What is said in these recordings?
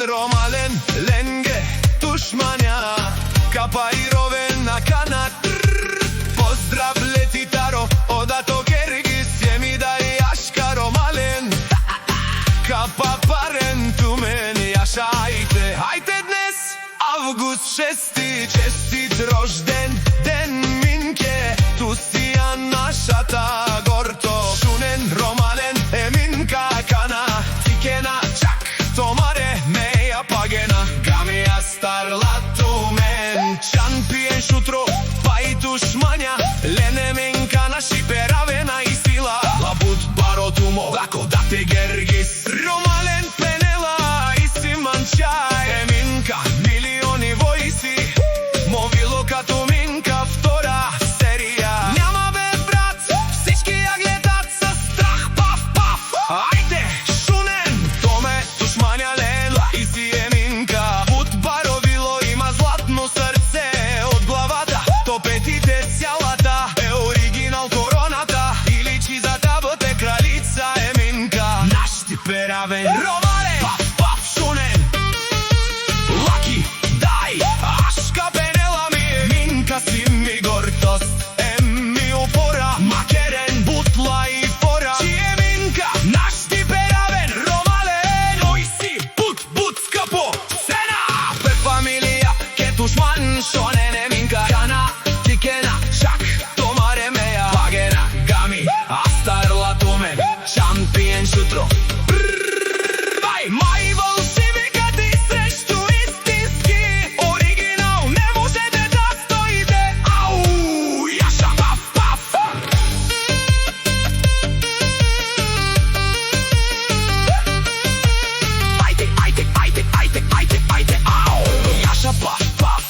Ромален, ленге, тушмања, капа и ровен на канат. Поздрав лети таро, одато Киргиз, јеми да и јашка Ромален. Капа парен ту мен, јаша ајте днес, август 6, честит рожден ден Минке, ту си ја нашата горто. Шунен, Ромален, Минка, кана, тикена, чак, томаре, меја пагена, гами ја старла ту мен. Чан пиен шутро, па и тушмања, лене Минка на шиперавена и сила. Лабут баро тумо, дако да те Гергис. Ромален, пенела и си манчај, Минка, милиони војси, мовило като Минка втора серија. Няма бе брат, всички ја гледат со страх, паф, паф. Ајде, Шунен, томе, тушмања лела и си е Минка. Пут баровило има златно срце, од главата до петите цялата е оригинал короната и личи за да бъде кралица е Минка. Наш типеравен Ромален, паф, паф, Шунен, лаки, дай, ашка пенела ми е Минка си ми гордост, ми упора, макерен, бутла и фора. Чи е Минка, наш типеравен Ромален, ој си, бут, скапо, сена. Пе фамилија, ке тушман, Шунен е Минка, кана, тикена, чак, томаре меја пагена, гами, астарла ту мен, шампиен шутро. Мај волшебика ти срещу истински оригинал, не можете да стоите. Ау, јаша, паф, паф. Ајде, ау, јаша, паф, паф.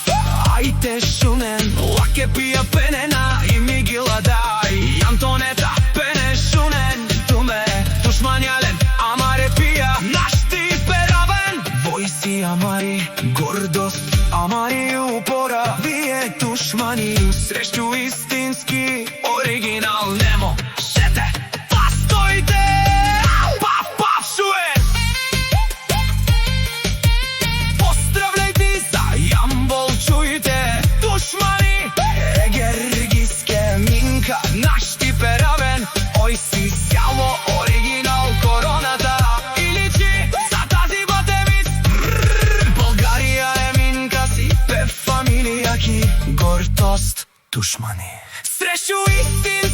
Ајде, Шунен, лаке пија пенена и ми ги ладај. Антонета, пене, Шунен, туме, тушмањален, амаре пија. Наш типеравен војси, амари, гордост, амари упора. Вие тушмани срещу истински оригинал, немо шете, па стоите. Паф, паф, Шунен. Поздравлjaјте за Јамбол, чујте, тушмани, Гергиске, Минка, наш типеравен, ој си сјало оригинал короната и личи за тази батевиц. Българија е Минка си, пе фамилија ки гордост, тушмани срещу истин